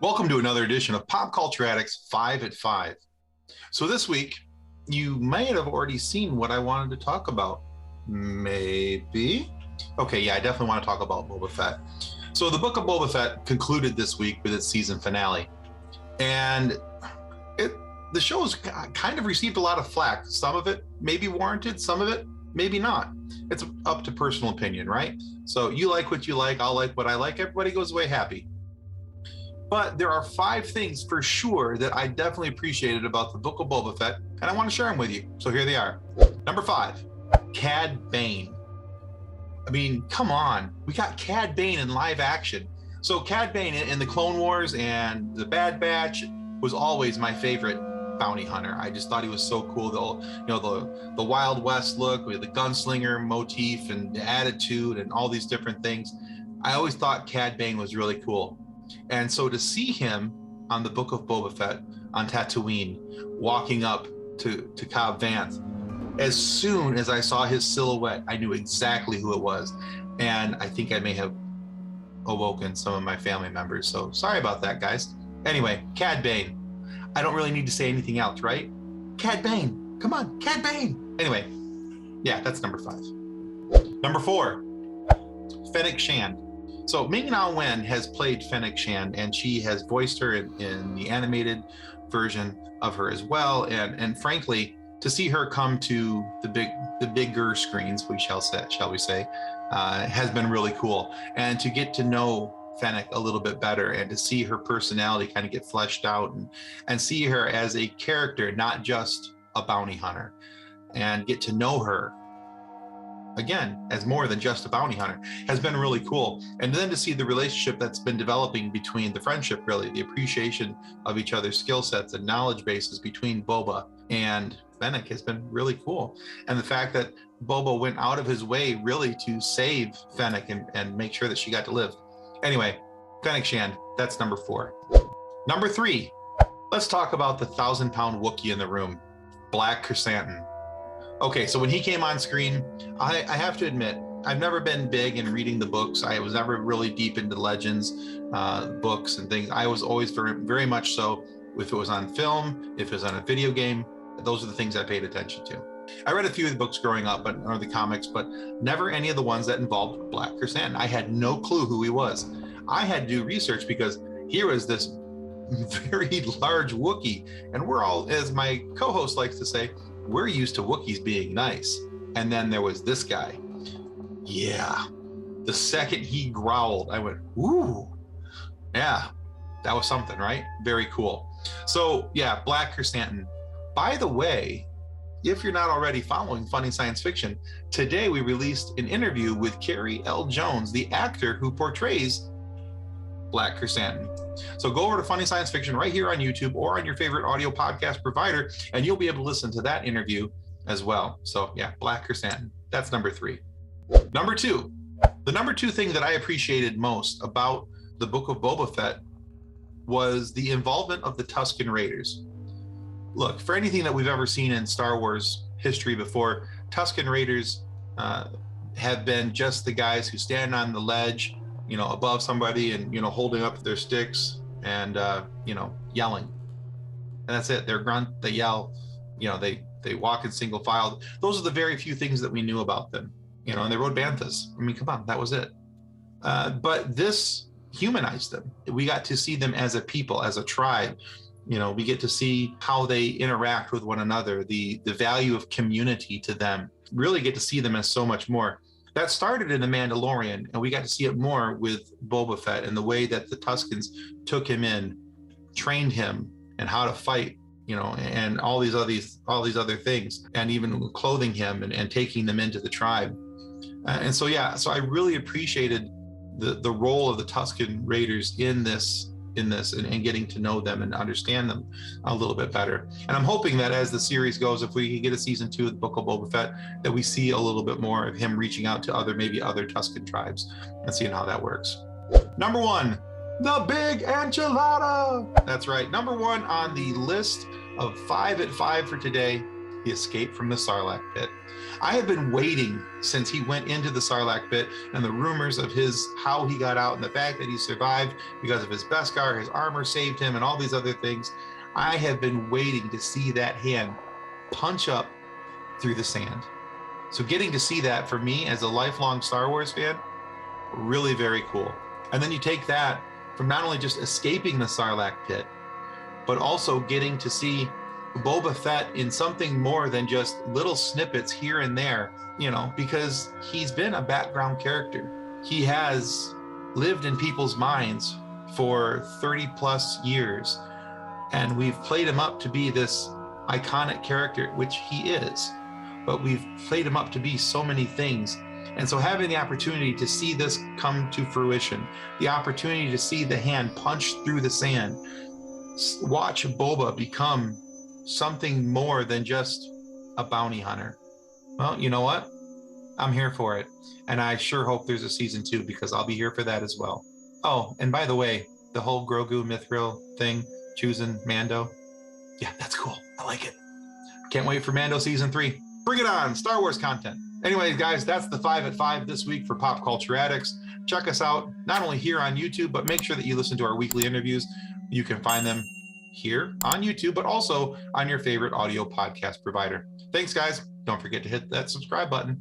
Welcome to another edition of Pop Culture Addicts 5 at 5. So this week, you may have already seen what I wanted to talk about. Maybe? Okay, yeah, I definitely want to talk about Boba Fett. So the Book of Boba Fett concluded this week with its season finale. And the show's kind of received a lot of flack. Some of it may be warranted, some of it maybe not. It's up to personal opinion, right? So you like what you like, I'll like what I like, everybody goes away happy. But there are 5 things for sure that I definitely appreciated about the Book of Boba Fett, and I want to share them with you. So here they are. Number 5, Cad Bane. I mean, come on. We got Cad Bane in live action. So Cad Bane in the Clone Wars and the Bad Batch was always my favorite bounty hunter. I just thought he was so cool. The Wild West look with the gunslinger motif and the attitude and all these different things. I always thought Cad Bane was really cool. And so to see him on the Book of Boba Fett on Tatooine, walking up to Cobb Vanth, as soon as I saw his silhouette, I knew exactly who it was. And I think I may have awoken some of my family members. So sorry about that, guys. Anyway, Cad Bane. I don't really need to say anything else, right? Cad Bane. Come on, Cad Bane. Anyway, yeah, that's number 5. Number 4, Fennec Shand. So Ming-Na Wen has played Fennec Shand, and she has voiced her in the animated version of her as well. And frankly, to see her come to the bigger screens, shall we say, has been really cool. And to get to know Fennec a little bit better and to see her personality kind of get fleshed out and see her as a character, not just a bounty hunter, and get to know her again as more than just a bounty hunter has been really cool. And then to see the relationship that's been developing between the friendship, really the appreciation of each other's skill sets and knowledge bases between Boba and Fennec has been really cool. And the fact that Boba went out of his way really to save Fennec and make sure that she got to live. Anyway, Fennec Shand, that's number 4. Number 3, let's talk about the 1,000-pound Wookiee in the room, Black Krrsantan. Okay, so when he came on screen, I have to admit, I've never been big in reading the books. I was never really deep into Legends books and things. I was always very much so, if it was on film, if it was on a video game, those are the things I paid attention to. I read a few of the books growing up, or the comics, but never any of the ones that involved Black Krrsantan. I had no clue who he was. I had to do research because here was this very large Wookiee, and we're all, as my co-host likes to say, we're used to Wookiees being nice. And then there was this guy. Yeah. The second he growled, I went, ooh, yeah, that was something, right? Very cool. So yeah, Black Krrsantan. By the way, if you're not already following Funny Science Fiction, today we released an interview with Carrie L. Jones, the actor who portrays Black Krrsantan. So go over to Funny Science Fiction right here on YouTube or on your favorite audio podcast provider, and you'll be able to listen to that interview as well. So yeah, Black Krrsantan. That's number 3. Number 2, the number 2 thing that I appreciated most about the Book of Boba Fett was the involvement of the Tusken Raiders. Look, for anything that we've ever seen in Star Wars history before, Tusken Raiders have been just the guys who stand on the ledge, above somebody and, holding up their sticks and, yelling. And that's it. They're grunt, they yell, they walk in single file. Those are the very few things that we knew about them, and they rode banthas. I mean, come on, that was it. But this humanized them. We got to see them as a people, as a tribe. We get to see how they interact with one another, the value of community to them, really get to see them as so much more. That started in The Mandalorian, and we got to see it more with Boba Fett and the way that the Tuskens took him in, trained him, and how to fight, and all these other things, and even clothing him and taking them into the tribe. And so I really appreciated the role of the Tusken Raiders in this and getting to know them and understand them a little bit better. And I'm hoping that as the series goes, if we get a season 2 of the Book of Boba Fett, that we see a little bit more of him reaching out to maybe other Tusken tribes and seeing how that works. Number 1, the big enchilada. That's right. Number 1 on the list of 5 at 5 for today He escaped from the Sarlacc pit. I have been waiting since he went into the Sarlacc pit and the rumors of how he got out and the fact that he survived because of his Beskar, his armor saved him, and all these other things. I have been waiting to see that hand punch up through the sand. So getting to see that for me as a lifelong Star Wars fan, really very cool. And then you take that from not only just escaping the Sarlacc pit, but also getting to see Boba Fett in something more than just little snippets here and there, because he's been a background character. He has lived in people's minds for 30 plus years, and we've played him up to be this iconic character, which he is, but we've played him up to be so many things. And so having the opportunity to see this come to fruition, the opportunity to see the hand punch through the sand, watch Boba become something more than just a bounty hunter. Well, you know what? I'm here for it. And I sure hope there's a season 2 because I'll be here for that as well. Oh, and by the way, the whole Grogu Mithril thing, choosing Mando. Yeah, that's cool. I like it. Can't wait for Mando season 3. Bring it on, Star Wars content. Anyways, guys, that's the 5 at 5 this week for Pop Culture Addicts. Check us out, not only here on YouTube, but make sure that you listen to our weekly interviews. You can find them here on YouTube, but also on your favorite audio podcast provider. Thanks, guys. Don't forget to hit that subscribe button.